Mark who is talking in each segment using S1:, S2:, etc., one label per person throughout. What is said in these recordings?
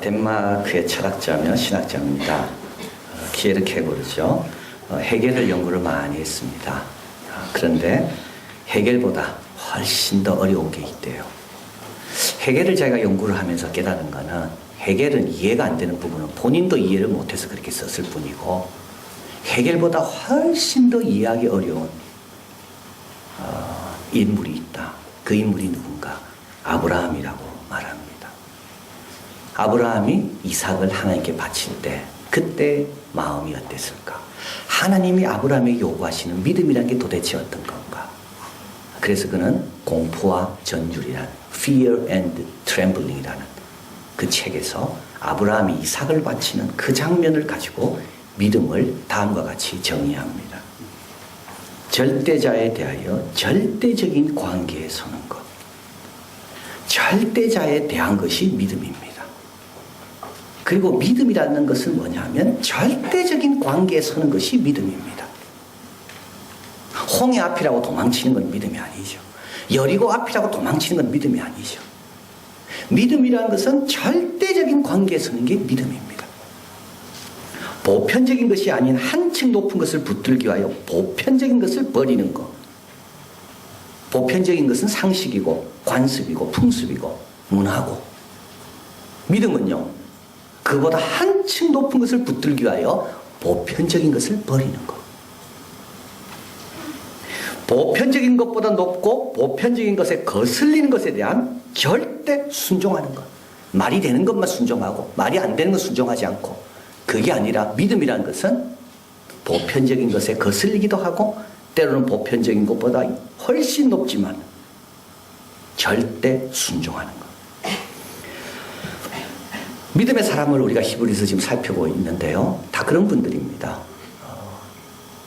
S1: 덴마크의 철학자며 신학자입니다. 키에르케고르죠. 헤겔을 연구를 많이 했습니다. 그런데 헤겔보다 훨씬 더 어려운 게 있대요. 헤겔을 제가 연구를 하면서 깨달은 거는 헤겔은 이해가 안 되는 부분은 본인도 이해를 못해서 그렇게 썼을 뿐이고 헤겔보다 훨씬 더 이해하기 어려운 인물이 있다. 그 인물이 누군가? 아브라함이라고 말합니다. 아브라함이 이삭을 하나님께 바칠 때 그때 마음이 어땠을까? 하나님이 아브라함에게 요구하시는 믿음이라는 게 도대체 어떤 건가? 그래서 그는 공포와 전율이라는 Fear and Trembling이라는 그 책에서 아브라함이 이삭을 바치는 그 장면을 가지고 믿음을 다음과 같이 정의합니다. 절대자에 대하여 절대적인 관계에 서는 것. 절대자에 대한 것이 믿음입니다. 그리고 믿음이라는 것은 뭐냐면 절대적인 관계에 서는 것이 믿음입니다. 홍해 앞이라고 도망치는 건 믿음이 아니죠. 여리고 앞이라고 도망치는 건 믿음이 아니죠. 믿음이라는 것은 절대적인 관계에 서는 게 믿음입니다. 보편적인 것이 아닌 한층 높은 것을 붙들기 위하여 보편적인 것을 버리는 것. 보편적인 것은 상식이고 관습이고 풍습이고 문화고, 믿음은요 그보다 한층 높은 것을 붙들기 위하여 보편적인 것을 버리는 것. 보편적인 것보다 높고 보편적인 것에 거슬리는 것에 대한 절대 순종하는 것. 말이 되는 것만 순종하고 말이 안 되는 것 순종하지 않고, 그게 아니라 믿음이라는 것은 보편적인 것에 거슬리기도 하고 때로는 보편적인 것보다 훨씬 높지만 절대 순종하는 것. 믿음의 사람을 우리가 히브리서 지금 살펴보고 있는데요. 다 그런 분들입니다.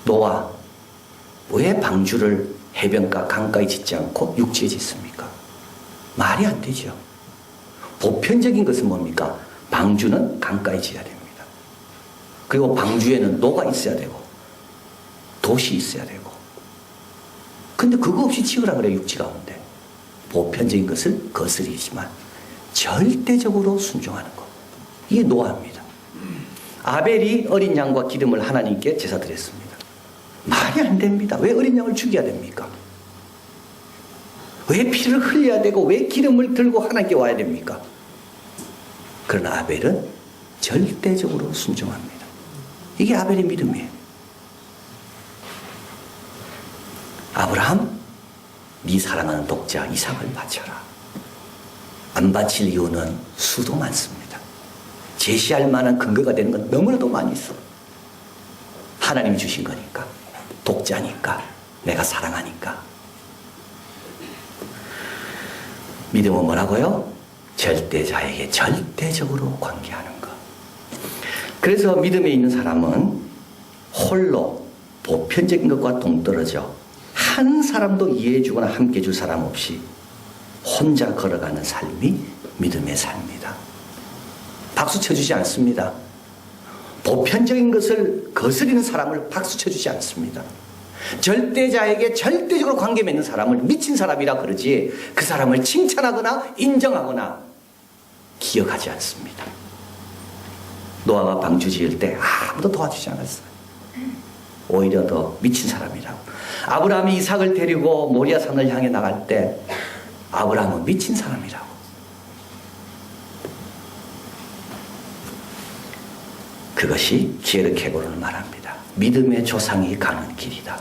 S1: 노아, 왜 방주를 해변가 강가에 짓지 않고 육지에 짓습니까? 말이 안 되죠. 보편적인 것은 뭡니까? 방주는 강가에 지어야 됩니다. 그리고 방주에는 노가 있어야 되고 돛이 있어야 되고. 근데 그거 없이 지으라 그래요. 육지 가운데. 보편적인 것을 거스리지만 절대적으로 순종하는 것. 이게 노아입니다. 아벨이 어린 양과 기름을 하나님께 제사 드렸습니다. 말이 안 됩니다. 왜 어린 양을 죽여야 됩니까? 왜 피를 흘려야 되고 왜 기름을 들고 하나님께 와야 됩니까? 그러나 아벨은 절대적으로 순종합니다. 이게 아벨의 믿음이에요. 아브라함, 네 사랑하는 독자 이삭을 바쳐라. 안 바칠 이유는 수도 많습니다. 제시할 만한 근거가 되는 건 너무나도 많이 있어. 하나님이 주신 거니까, 독자니까, 내가 사랑하니까. 믿음은 뭐라고요? 절대자에게 절대적으로 관계하는 것. 그래서 믿음에 있는 사람은 홀로 보편적인 것과 동떨어져 한 사람도 이해해주거나 함께해줄 사람 없이 혼자 걸어가는 삶이 믿음의 삶이다. 박수 쳐주지 않습니다. 보편적인 것을 거스리는 사람을 박수 쳐주지 않습니다. 절대자에게 절대적으로 관계 맺는 사람을 미친 사람이라 그러지, 그 사람을 칭찬하거나 인정하거나 기억하지 않습니다. 노아가 방주 지을 때 아무도 도와주지 않았어요. 오히려 더 미친 사람이라고. 아브라함이 이삭을 데리고 모리아산을 향해 나갈 때 아브라함은 미친 사람이라고. 그것이 키에르케고르는 말합니다. 믿음의 조상이 가는 길이다.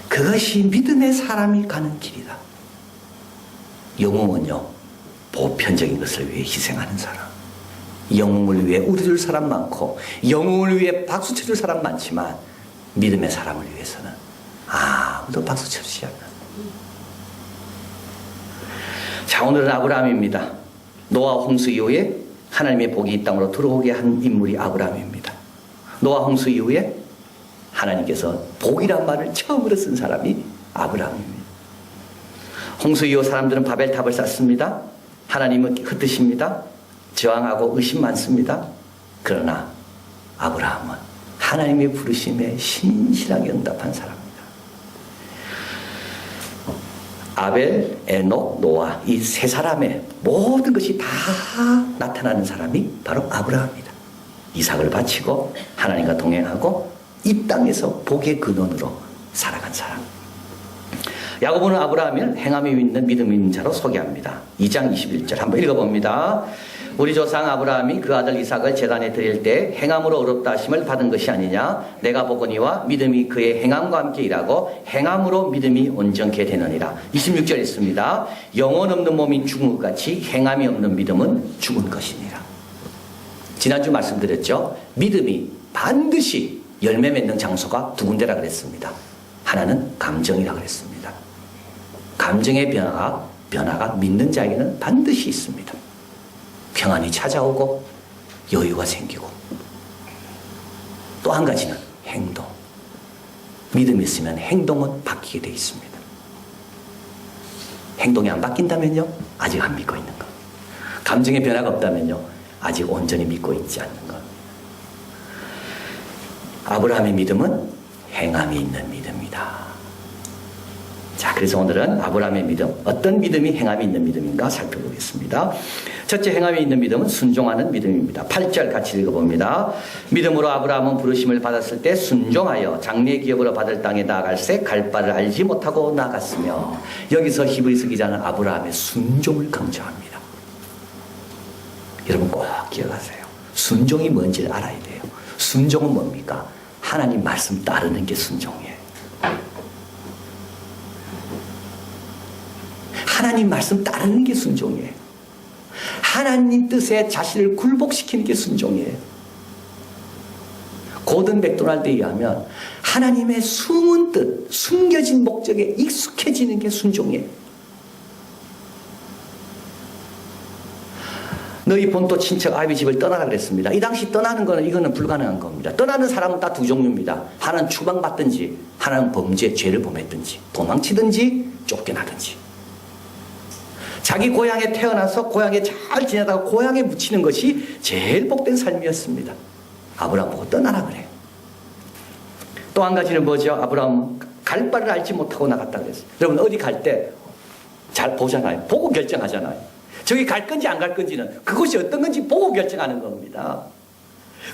S1: 그것이 믿음의 사람이 가는 길이다. 영웅은요, 보편적인 것을 위해 희생하는 사람. 영웅을 위해 우려줄 사람 많고 영웅을 위해 박수 쳐줄 사람 많지만 믿음의 사람을 위해서는 아무도 박수 쳐주지 않는. 자, 오늘은 아브라함입니다. 노아 홍수 이후에 하나님의 복이 이 땅으로 들어오게 한 인물이 아브라함입니다. 노아 홍수 이후에 하나님께서 복이란 말을 처음으로 쓴 사람이 아브라함입니다. 홍수 이후 사람들은 바벨탑을 쌓습니다. 하나님은 흩으십니다. 저항하고 의심 많습니다. 그러나 아브라함은 하나님의 부르심에 신실하게 응답한 사람입니다. 아벨, 에녹, 노아 이 세 사람의 모든 것이 다 나타나는 사람이 바로 아브라함이다. 이삭을 바치고 하나님과 동행하고 이 땅에서 복의 근원으로 살아간 사람. 야고보는 아브라함을 행함이 있는 믿음이 있는 자로 소개합니다. 2장 21절 한번 읽어봅니다. 우리 조상 아브라함이 그 아들 이삭을 제단에 드릴 때 행함으로 어렵다 하심을 받은 것이 아니냐. 내가 보거니와 믿음이 그의 행함과 함께 일하고 행함으로 믿음이 온전케 되느니라. 26절 있습니다. 영혼 없는 몸이 죽은 것 같이 행함이 없는 믿음은 죽은 것이니라. 지난주 말씀드렸죠. 믿음이 반드시 열매 맺는 장소가 두 군데라 그랬습니다. 하나는 감정이라 그랬습니다. 감정의 변화가 믿는 자에게는 반드시 있습니다. 평안이 찾아오고 여유가 생기고 또 한 가지는 행동. 믿음이 있으면 행동은 바뀌게 되어 있습니다. 행동이 안 바뀐다면요? 아직 안 믿고 있는 것. 감정의 변화가 없다면요? 아직 온전히 믿고 있지 않는 것. 아브라함의 믿음은 행함이 있는 믿음이다. 자, 그래서 오늘은 아브라함의 믿음, 어떤 믿음이 행함이 있는 믿음인가 살펴보겠습니다. 첫째, 행함이 있는 믿음은 순종하는 믿음입니다. 8절 같이 읽어봅니다. 믿음으로 아브라함은 부르심을 받았을 때 순종하여 장래의 기업으로 받을 땅에 나아갈새 갈 바를 알지 못하고 나갔으며. 여기서 히브리서 기자는 아브라함의 순종을 강조합니다. 여러분 꼭 기억하세요. 순종이 뭔지를 알아야 돼요. 순종은 뭡니까? 하나님 말씀 따르는 게 순종이에요. 하나님 말씀 따르는 게 순종이에요. 하나님 뜻에 자신을 굴복시키는 게 순종이에요. 고든 맥도날드에 의하면 하나님의 숨은 뜻, 숨겨진 목적에 익숙해지는 게 순종이에요. 너희 본토 친척 아비 집을 떠나라 그랬습니다. 이 당시 떠나는 거는 이거는 불가능한 겁니다. 떠나는 사람은 다 두 종류입니다. 하나는 추방받든지, 하나는 범죄, 죄를 범했든지, 도망치든지, 쫓겨나든지. 자기 고향에 태어나서 고향에 잘 지내다가 고향에 묻히는 것이 제일 복된 삶이었습니다. 아브라함 보고 떠나라 그래요. 또 한 가지는 뭐죠? 아브라함 갈 바를 알지 못하고 나갔다 그랬어요. 여러분 어디 갈 때 잘 보잖아요. 보고 결정하잖아요. 저기 갈 건지 안 갈 건지는 그곳이 어떤 건지 보고 결정하는 겁니다.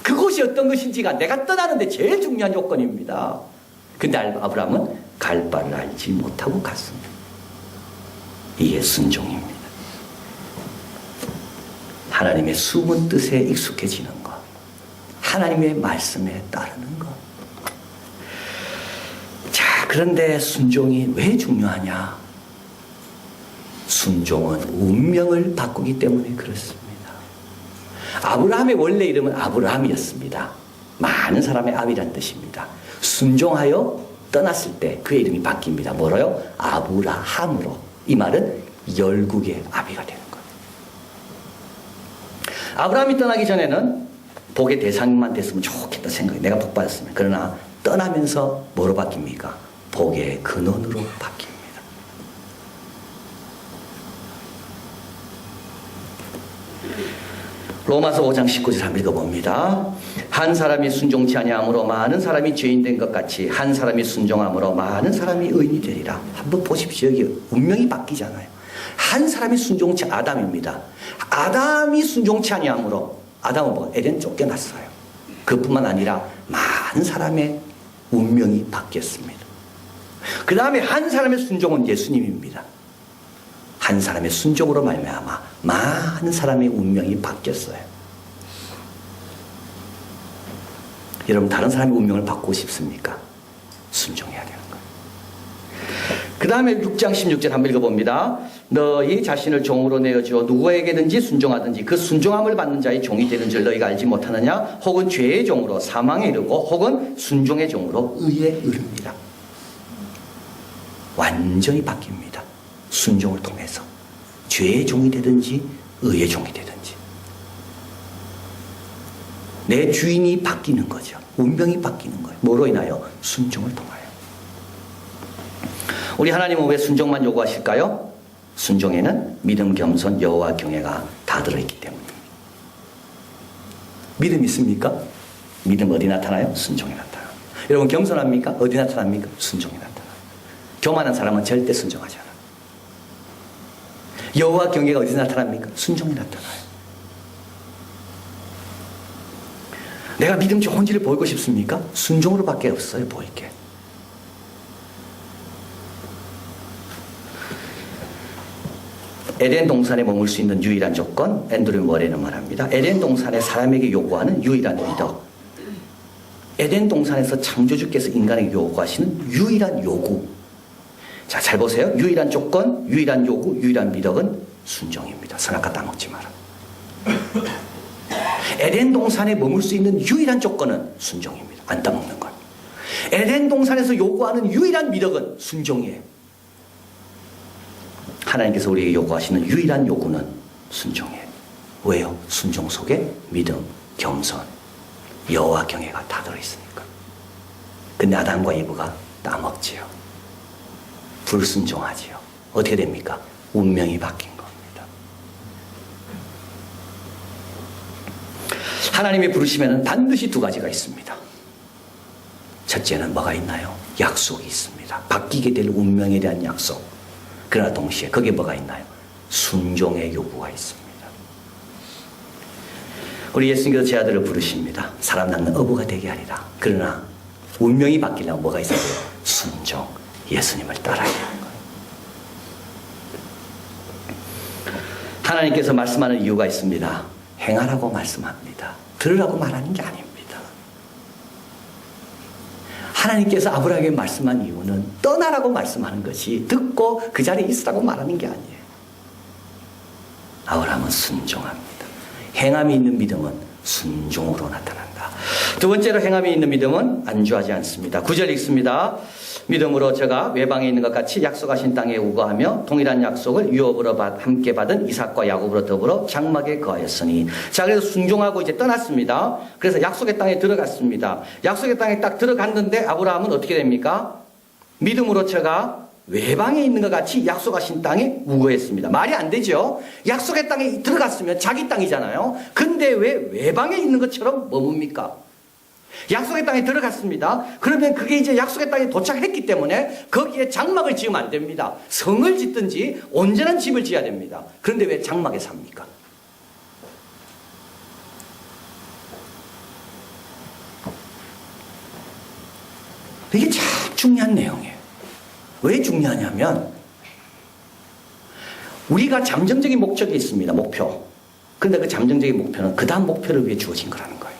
S1: 그곳이 어떤 것인지가 내가 떠나는데 제일 중요한 요건입니다. 근데 아브라함은 갈 바를 알지 못하고 갔습니다. 이게 순종입니다. 하나님의 숨은 뜻에 익숙해지는 것, 하나님의 말씀에 따르는 것. 자, 그런데 순종이 왜 중요하냐? 순종은 운명을 바꾸기 때문에 그렇습니다. 아브라함의 원래 이름은 아브라함이었습니다. 많은 사람의 아비란 뜻입니다. 순종하여 떠났을 때 그의 이름이 바뀝니다. 뭐로요? 아브라함으로. 이 말은 열국의 아비가 되는 거예요. 아브라함이 떠나기 전에는 복의 대상만 됐으면 좋겠다 생각이 내가 복 받았으면. 그러나 떠나면서 뭐로 바뀝니까? 복의 근원으로 바뀝니다. 로마서 5장 19절 한번 읽어봅니다. 한 사람이 순종치 아니함으로 많은 사람이 죄인 된 것 같이 한 사람이 순종함으로 많은 사람이 의인이 되리라. 한번 보십시오. 여기 운명이 바뀌잖아요. 한 사람이 순종치 아담입니다. 아담이 순종치 아니함으로 아담은 뭐 에덴 쫓겨났어요. 그뿐만 아니라 많은 사람의 운명이 바뀌었습니다. 그 다음에 한 사람의 순종은 예수님입니다. 한 사람의 순종으로 말미암아 많은 사람의 운명이 바뀌었어요. 여러분 다른 사람의 운명을 바꾸고 싶습니까? 순종해야 되는 거예요. 그 다음에 6장 16절 한번 읽어봅니다. 너희 자신을 종으로 내어주어 누구에게든지 순종하든지 그 순종함을 받는 자의 종이 되는 줄 너희가 알지 못하느냐? 혹은 죄의 종으로 사망에 이르고 혹은 순종의 종으로 의에 이릅니다. 완전히 바뀝니다. 순종을 통해서 죄의 종이 되든지 의의 종이 되든지 내 주인이 바뀌는 거죠. 운명이 바뀌는 거예요. 뭐로 인하여? 순종을 통하여. 우리 하나님은 왜 순종만 요구하실까요? 순종에는 믿음, 겸손, 여호와 경외가 다 들어있기 때문입니다. 믿음 있습니까? 믿음 어디 나타나요? 순종에 나타나요. 여러분 겸손합니까? 어디 나타납니까? 순종에 나타나요. 교만한 사람은 절대 순종하지 않아요. 여호와 경외가 어디서 나타납니까? 순종이 나타나요. 내가 믿음 좋은 지를 보이고 싶습니까? 순종으로밖에 없어요, 보일 게. 에덴 동산에 머물 수 있는 유일한 조건, 앤드류 머레는 말합니다. 에덴 동산에 사람에게 요구하는 유일한 미덕. 에덴 동산에서 창조주께서 인간에게 요구하시는 유일한 요구. 자, 잘 보세요. 유일한 조건, 유일한 요구, 유일한 미덕은 순종입니다. 선악과 따먹지 마라. 에덴 동산에 머물 수 있는 유일한 조건은 순종입니다. 안 따먹는 것. 에덴 동산에서 요구하는 유일한 미덕은 순종이에요. 하나님께서 우리에게 요구하시는 유일한 요구는 순종이에요. 왜요? 순종 속에 믿음, 겸손, 여호와 경외가 다 들어있으니까. 근데 아담과 이브가 따먹지요. 불순종하지요. 어떻게 됩니까? 운명이 바뀐 겁니다. 하나님이 부르시면 반드시 두 가지가 있습니다. 첫째는 뭐가 있나요? 약속이 있습니다. 바뀌게 될 운명에 대한 약속. 그러나 동시에 거기에 뭐가 있나요? 순종의 요구가 있습니다. 우리 예수님께서 제 아들을 부르십니다. 사람 낳는 어부가 되게 하리라. 그러나 운명이 바뀌려면 뭐가 있어야 돼요? 순종, 예수님을 따라야 하는 거예요. 하나님께서 말씀하는 이유가 있습니다. 행하라고 말씀합니다. 들으라고 말하는 게 아닙니다. 하나님께서 아브라함에게 말씀한 이유는 떠나라고 말씀하는 것이 듣고 그 자리에 있으라고 말하는 게 아니에요. 아브라함은 순종합니다. 행함이 있는 믿음은 순종으로 나타난다. 두 번째로 행함이 있는 믿음은 안주하지 않습니다. 9절 읽습니다. 믿음으로 저가 외방에 있는 것 같이 약속하신 땅에 우거하며 동일한 약속을 유업으로 함께 받은 이삭과 야곱으로 더불어 장막에 거하였으니. 자, 그래서 순종하고 이제 떠났습니다. 그래서 약속의 땅에 들어갔습니다. 약속의 땅에 딱 들어갔는데 아브라함은 어떻게 됩니까? 믿음으로 저가 외방에 있는 것 같이 약속하신 땅에 우거했습니다. 말이 안 되죠. 약속의 땅에 들어갔으면 자기 땅이잖아요. 근데 왜 외방에 있는 것처럼 머뭅니까? 약속의 땅에 들어갔습니다. 그러면 그게 이제 약속의 땅에 도착했기 때문에 거기에 장막을 지으면 안 됩니다. 성을 짓든지 온전한 집을 지어야 됩니다. 그런데 왜 장막에 삽니까? 이게 참 중요한 내용이에요. 왜 중요하냐면 우리가 잠정적인 목적이 있습니다. 목표. 그런데 그 잠정적인 목표는 그 다음 목표를 위해 주어진 거라는 거예요.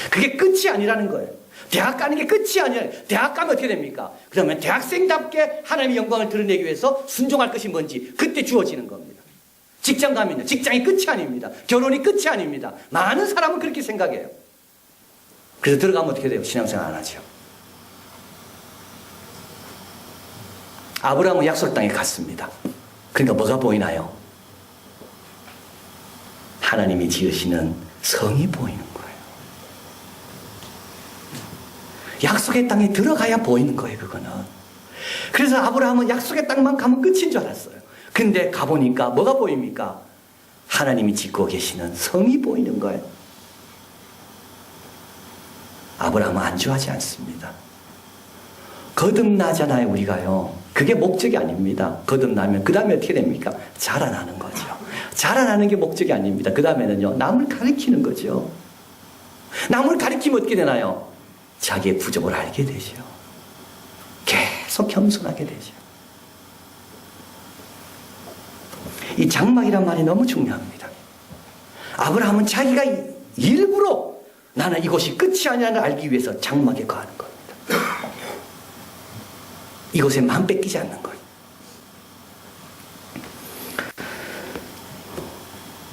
S1: 그게 끝이 아니라는 거예요. 대학 가는 게 끝이 아니에요. 대학 가면 어떻게 됩니까? 그러면 대학생답게 하나님의 영광을 드러내기 위해서 순종할 것이 뭔지 그때 주어지는 겁니다. 직장 가면요. 직장이 끝이 아닙니다. 결혼이 끝이 아닙니다. 많은 사람은 그렇게 생각해요. 그래서 들어가면 어떻게 돼요? 신앙생활 안 하죠. 아브라함은 약속 땅에 갔습니다. 그러니까 뭐가 보이나요? 하나님이 지으시는 성이 보이는 거예요. 약속의 땅에 들어가야 보이는 거예요, 그거는. 그래서 아브라함은 약속의 땅만 가면 끝인 줄 알았어요. 근데 가보니까 뭐가 보입니까? 하나님이 짓고 계시는 성이 보이는 거예요. 아브라함은 안주하지 않습니다. 거듭나잖아요, 우리가요. 그게 목적이 아닙니다. 거듭나면 그 다음에 어떻게 됩니까? 자라나는 거죠. 자라나는 게 목적이 아닙니다. 그 다음에는요, 남을 가르치는 거죠. 남을 가르치면 어떻게 되나요? 자기의 부족을 알게 되죠. 계속 겸손하게 되죠. 이 장막이란 말이 너무 중요합니다. 아브라함은 자기가 일부러 나는 이곳이 끝이 아니라는 걸 알기 위해서 장막에 거하는 겁니다. 이곳에 마음 뺏기지 않는 거예요.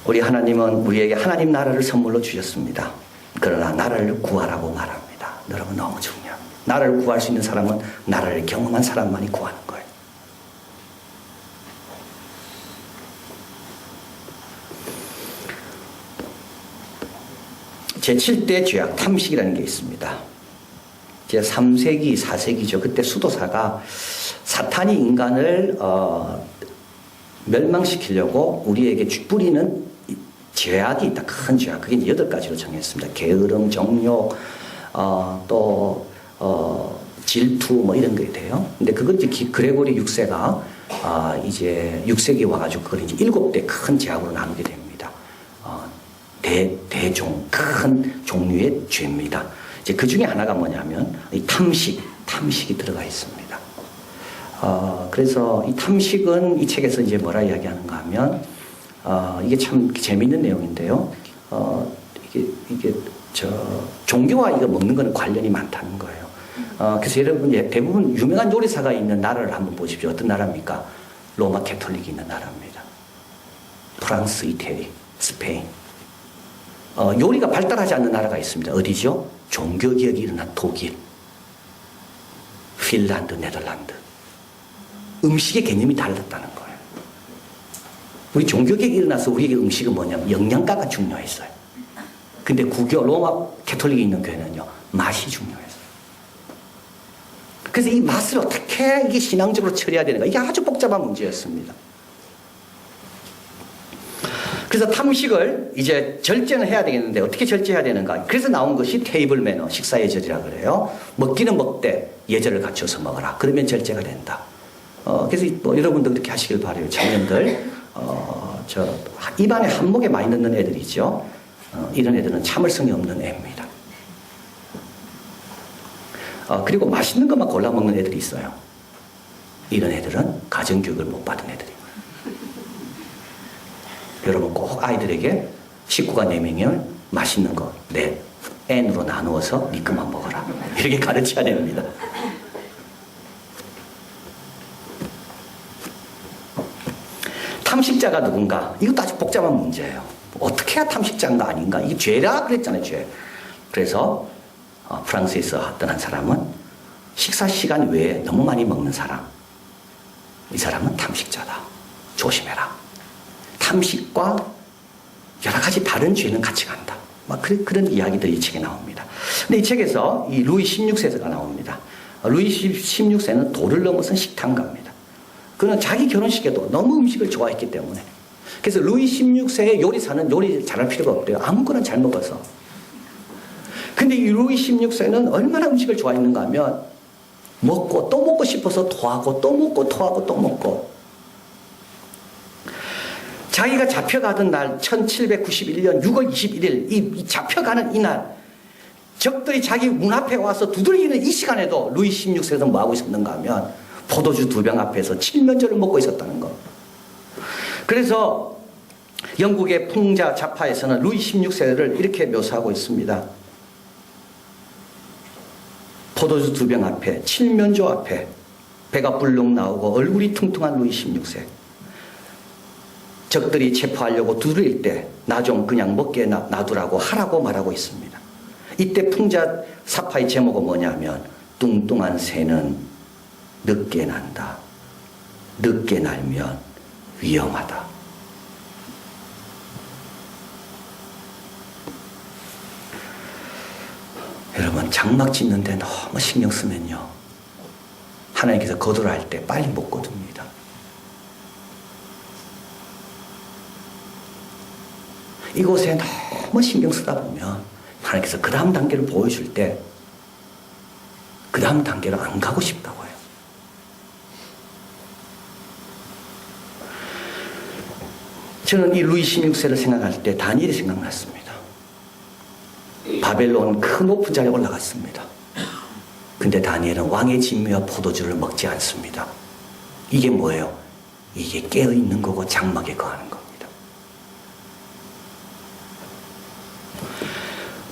S1: 우리 하나님은 우리에게 하나님 나라를 선물로 주셨습니다. 그러나 나라를 구하라고 말합니다. 여러분 너무 중요합니다. 나라를 구할 수 있는 사람은 나라를 경험한 사람만이 구하는 거예요. 제7대 죄악 탐식이라는 게 있습니다. 제 3세기, 4세기죠. 그때 수도사가 사탄이 인간을 멸망시키려고 우리에게 뿌리는 죄악이 있다. 큰 죄악. 그게 8가지로 정했습니다. 게으름, 정욕, 질투 뭐 이런 게 돼요. 근데 그건 이제 그레고리 6세가 이제 6세기에 와가지고 그걸 이제 7대 큰 제약으로 나누게 됩니다. 대종, 큰 종류의 죄입니다. 이제 그 중에 하나가 뭐냐면 이 탐식이 들어가 있습니다. 그래서 이 탐식은 이 책에서 이제 뭐라 이야기하는가 하면, 이게 참 재미있는 내용인데요. 이게 종교와 이거 먹는 거는 관련이 많다는 거예요. 그래서 여러분, 대부분 유명한 요리사가 있는 나라를 한번 보십시오. 어떤 나라입니까? 로마 캐톨릭이 있는 나라입니다. 프랑스, 이태리, 스페인. 요리가 발달하지 않는 나라가 있습니다. 어디죠? 종교개혁이 일어난 독일, 핀란드, 네덜란드. 음식의 개념이 달랐다는 거예요. 우리 종교개혁이 일어나서 우리에게 음식은 뭐냐면 영양가가 중요했어요. 근데 로마 캐톨릭이 있는 교회는요, 맛이 중요했어요. 그래서 이 맛을 어떻게 이게 신앙적으로 처리해야 되는가, 이게 아주 복잡한 문제였습니다. 그래서 탐식을 이제 절제는 해야 되겠는데 어떻게 절제해야 되는가? 그래서 나온 것이 테이블 매너, 식사 예절이라 그래요. 먹기는 먹되 예절을 갖춰서 먹어라. 그러면 절제가 된다. 그래서 뭐 여러분도 그렇게 하시길 바라요. 청년들, 입안에 한목에 많이 넣는 애들이죠. 이런 애들은 참을성이 없는 애입니다. 그리고 맛있는 것만 골라 먹는 애들이 있어요. 이런 애들은 가정교육을 못 받은 애들입니다. 여러분 꼭 아이들에게 식구가 4명이면 맛있는 거 N으로 나누어서 네 것만 먹어라. 이렇게 가르쳐야 됩니다. 탐식자가 누군가? 이것도 아주 복잡한 문제예요. 어떻게 해야 탐식자인가 아닌가? 이게 죄라 그랬잖아요, 죄. 그래서 프랑스에서 어떤 한 사람은 식사 시간 외에 너무 많이 먹는 사람, 이 사람은 탐식자다. 조심해라. 탐식과 여러 가지 다른 죄는 같이 간다. 막 그런 이야기들이 이 책에 나옵니다. 근데 이 책에서 이 루이 16세가 나옵니다. 루이 16세는 도를 넘어선 식탐가입니다. 그는 자기 결혼식에도 너무 음식을 좋아했기 때문에. 그래서 루이 16세의 요리사는 요리 잘할 필요가 없대요. 아무거나 잘 먹어서. 근데 이 루이 16세는 얼마나 음식을 좋아했는가 하면 먹고 또 먹고 싶어서 토하고 또 먹고 토하고 또 먹고. 자기가 잡혀가던 날 1791년 6월 21일 이 잡혀가는 이날 적들이 자기 문 앞에 와서 두드리는 이 시간에도 루이 16세는 뭐하고 있었는가 하면 포도주 2병 앞에서 칠면조를 먹고 있었다는 거. 그래서 영국의 풍자 자파에서는 루이 16세를 이렇게 묘사하고 있습니다. 포도주 2병 앞에 칠면조 앞에 배가 불룩 나오고 얼굴이 퉁퉁한 루이 16세. 적들이 체포하려고 두드릴 때 나 좀 그냥 먹게 놔두라고 하라고 말하고 있습니다. 이때 풍자 사파의 제목은 뭐냐면 뚱뚱한 새는 늦게 난다. 늦게 날면 위험하다. 여러분 장막 짓는데 너무 신경 쓰면요 하나님께서 거두할 때 빨리 못 거둡니다. 이곳에 너무 신경 쓰다 보면 하나님께서 그 다음 단계를 보여줄 때 그 다음 단계로 안 가고 싶다고 해요. 저는 이 루이 16세를 생각할 때 다니엘이 생각났습니다. 바벨론 큰 높은 자리에 올라갔습니다. 근데 다니엘은 왕의 진미와 포도주를 먹지 않습니다. 이게 뭐예요? 이게 깨어있는 거고 장막에 거하는 겁니다.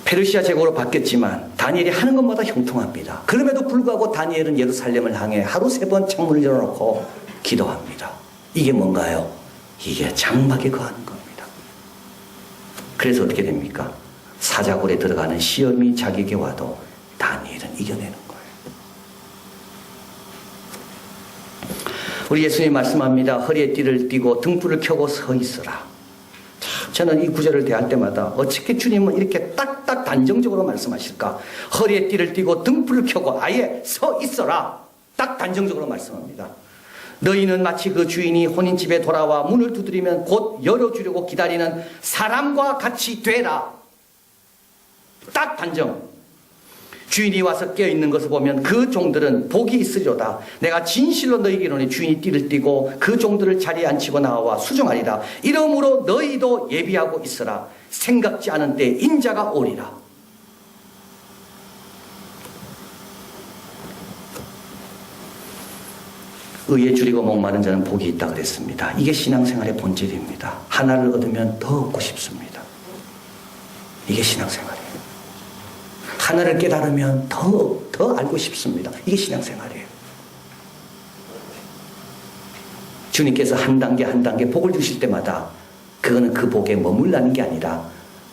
S1: 페르시아 제국으로 바뀌었지만 다니엘이 하는 것마다 형통합니다. 그럼에도 불구하고 다니엘은 예루살렘을 향해 하루 3번 창문을 열어놓고 기도합니다. 이게 뭔가요? 이게 장막에 거하는 겁니다. 그래서 어떻게 됩니까? 사자굴에 들어가는 시험이 자기에게 와도 다니엘은 이겨내는 거예요. 우리 예수님이 말씀합니다. 허리에 띠를 띠고 등불을 켜고 서 있으라. 저는 이 구절을 대할 때마다 어떻게 주님은 이렇게 딱딱 단정적으로 말씀하실까? 허리에 띠를 띠고 등불을 켜고 아예 서 있어라. 딱 단정적으로 말씀합니다. 너희는 마치 그 주인이 혼인집에 돌아와 문을 두드리면 곧 열어주려고 기다리는 사람과 같이 되라. 딱 단정. 주인이 와서 깨어있는 것을 보면 그 종들은 복이 있으리로다. 내가 진실로 너희에게 이르노니 주인이 띠를 띠고 그 종들을 자리에 앉히고 나와 수종하리라. 이러므로 너희도 예비하고 있으라. 생각지 않은 때 인자가 오리라. 의에 줄이고 목마른 자는 복이 있다 그랬습니다. 이게 신앙생활의 본질입니다. 하나를 얻으면 더 얻고 싶습니다. 이게 신앙생활이에요. 하나를 깨달으면 더 알고 싶습니다. 이게 신앙생활이에요. 주님께서 한 단계 한 단계 복을 주실 때마다 그거는 그 복에 머물라는 게 아니라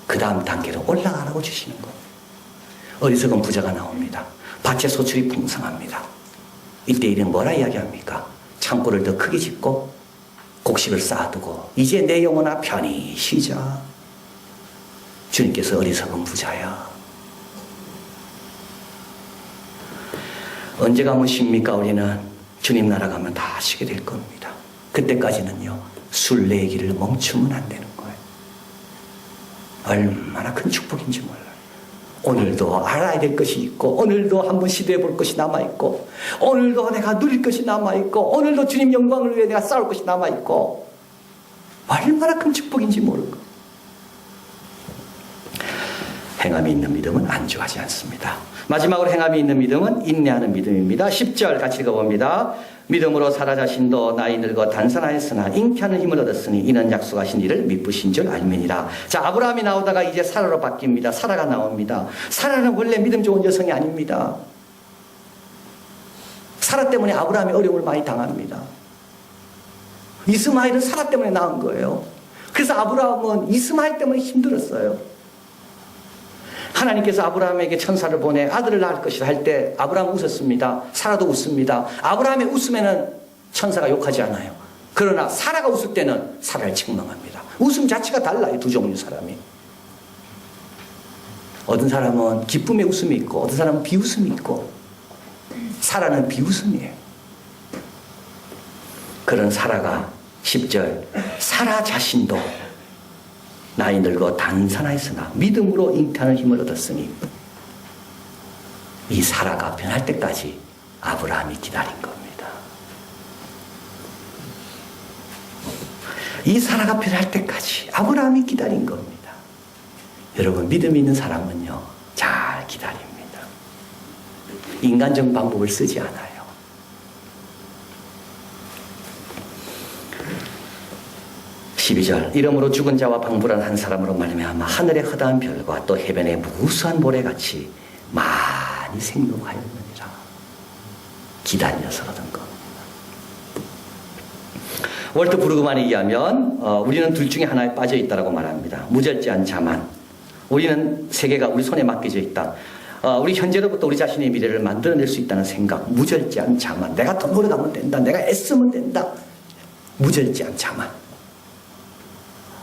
S1: 그 다음 단계로 올라가라고 주시는 거예요. 어리석은 부자가 나옵니다. 밭의 소출이 풍성합니다. 이때 이는 뭐라 이야기합니까? 창고를 더 크게 짓고 곡식을 쌓아두고 이제 내 영혼아 편히 쉬자. 주님께서 어리석은 부자야. 언제 가면 쉽니까? 우리는 주님 나라 가면 다 쉬게 될 겁니다. 그때까지는요, 술 내기를 멈추면 안 되는 거예요. 얼마나 큰 축복인지 몰라요. 오늘도 알아야 될 것이 있고, 오늘도 한번 시도해 볼 것이 남아있고, 오늘도 내가 누릴 것이 남아있고, 오늘도 주님 영광을 위해 내가 싸울 것이 남아있고, 얼마나 큰 축복인지 모르고. 행함이 있는 믿음은 안주하지 않습니다. 마지막으로 행함이 있는 믿음은 인내하는 믿음입니다. 10절 같이 읽어봅니다. 믿음으로 사라 자신도 나이 늙어 단산하였으나 잉태하는 힘을 얻었으니 이는 약속하신 이를 미쁘신 줄 알미니라. 자, 아브라함이 나오다가 이제 사라로 바뀝니다. 사라가 나옵니다. 사라는 원래 믿음 좋은 여성이 아닙니다. 사라 때문에 아브라함이 어려움을 많이 당합니다. 이스마엘은 사라 때문에 낳은 거예요. 그래서 아브라함은 이스마엘 때문에 힘들었어요. 하나님께서 아브라함에게 천사를 보내 아들을 낳을 것이라 할 때 아브라함 웃었습니다. 사라도 웃습니다. 아브라함의 웃음에는 천사가 욕하지 않아요. 그러나 사라가 웃을 때는 사라를 책망합니다. 웃음 자체가 달라요. 두 종류 사람이. 어떤 사람은 기쁨의 웃음이 있고 어떤 사람은 비웃음이 있고, 사라는 비웃음이에요. 그런 사라가 10절 사라 자신도 나이 늙어 단산하였으나 믿음으로 잉태하는 힘을 얻었으니, 이 사라가 변할 때까지 아브라함이 기다린 겁니다. 이 사라가 변할 때까지 아브라함이 기다린 겁니다. 여러분, 믿음 있는 사람은요, 잘 기다립니다. 인간적 방법을 쓰지 않아요. 12절 이러므로 죽은 자와 방불한 한 사람으로 말미암아 하늘의 허다한 별과 또 해변의 무수한 모래같이 많이 생명하였느니라. 기다려서 얻은 겁니다. 월트 브루그만에 의하면 우리는 둘 중에 하나에 빠져 있다고 말합니다. 무절제한 자만. 우리는 세계가 우리 손에 맡겨져 있다. 우리 현재로부터 우리 자신의 미래를 만들어낼 수 있다는 생각. 무절제한 자만. 내가 더 노력하면 된다. 내가 애쓰면 된다. 무절제한 자만.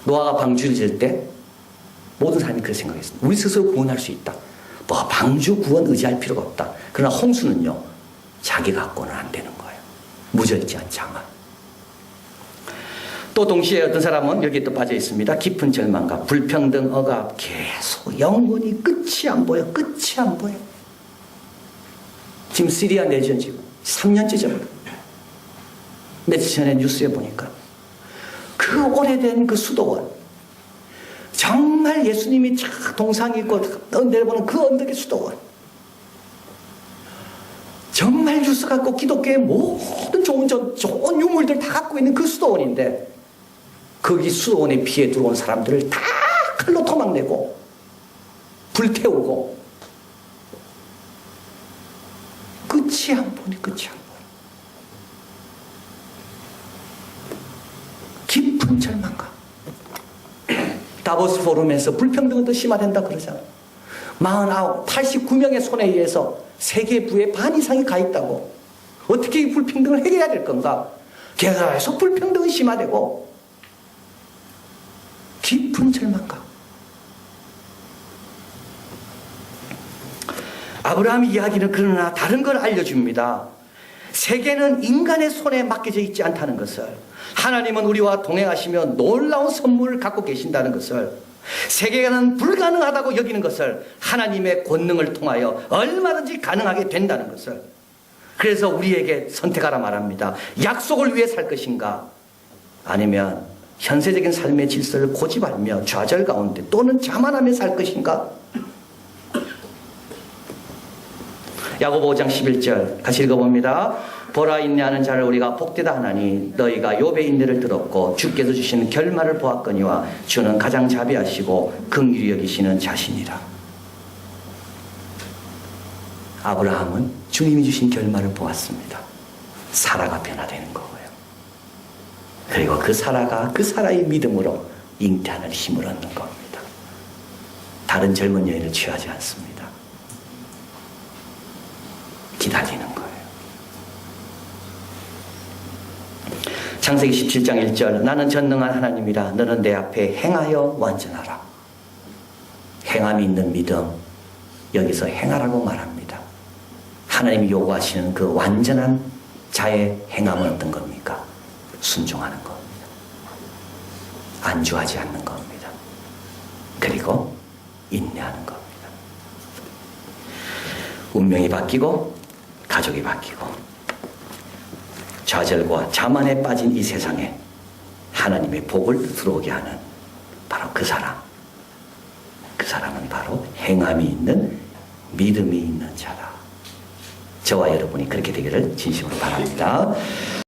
S1: 노아가 방주를 지을 때 모든 사람이 그렇게 생각했습니다. 우리 스스로 구원할 수 있다. 뭐 방주 구원 의지할 필요가 없다. 그러나 홍수는요, 자기가 갖고는 안 되는 거예요. 무절제한 자만. 또 동시에 어떤 사람은 여기에 또 빠져 있습니다. 깊은 절망과 불평등, 억압, 계속 영원히 끝이 안 보여. 끝이 안 보여. 지금 시리아 내전 지금 3년째 접어요. 며칠 전에 뉴스에 보니까 그 오래된 그 수도원, 정말 예수님이 동상이 있고 내려보는 그 언덕의 수도원, 정말 뉴스 갖고 기독교의 모든 좋은 유물들 다 갖고 있는 그 수도원인데, 거기 수도원에 피해 들어온 사람들을 다 칼로 토막내고 불태우고, 끝이 안 보니 끝이 안 보니. 깊은 절망감. 다보스 포럼에서 불평등은 더 심화된다 그러잖아요. 89명의 손에 의해서 세계 부의 반 이상이 가 있다고. 어떻게 이 불평등을 해결해야 될 건가? 계속 불평등은 심화되고, 깊은 절망감. 아브라함 이야기는 그러나 다른 걸 알려줍니다. 세계는 인간의 손에 맡겨져 있지 않다는 것을, 하나님은 우리와 동행하시며 놀라운 선물을 갖고 계신다는 것을, 세계관은 불가능하다고 여기는 것을 하나님의 권능을 통하여 얼마든지 가능하게 된다는 것을, 그래서 우리에게 선택하라 말합니다. 약속을 위해 살 것인가, 아니면 현세적인 삶의 질서를 고집하며 좌절 가운데 또는 자만하며 살 것인가. 야고보 5장 11절 같이 읽어봅니다. 보라, 인내하는 자를 우리가 복되다 하나니 너희가 욥의 인내를 들었고 주께서 주시는 결말을 보았거니와 주는 가장 자비하시고 긍휼히 여기시는 자신이라. 아브라함은 주님이 주신 결말을 보았습니다. 사라가 변화되는 거고요. 그리고 그 사라가 그 사라의 믿음으로 잉태하는 힘을 얻는 겁니다. 다른 젊은 여인을 취하지 않습니다. 기다리는 거예요. 창세기 17장 1절 나는 전능한 하나님이라 너는 내 앞에 행하여 완전하라. 행함이 있는 믿음, 여기서 행하라고 말합니다. 하나님이 요구하시는 그 완전한 자의 행함은 어떤 겁니까? 순종하는 겁니다. 안주하지 않는 겁니다. 그리고 인내하는 겁니다. 운명이 바뀌고 가족이 바뀌고 좌절과 자만에 빠진 이 세상에 하나님의 복을 들어오게 하는 바로 그 사람. 그 사람은 바로 행함이 있는 믿음이 있는 자다. 저와 여러분이 그렇게 되기를 진심으로 바랍니다.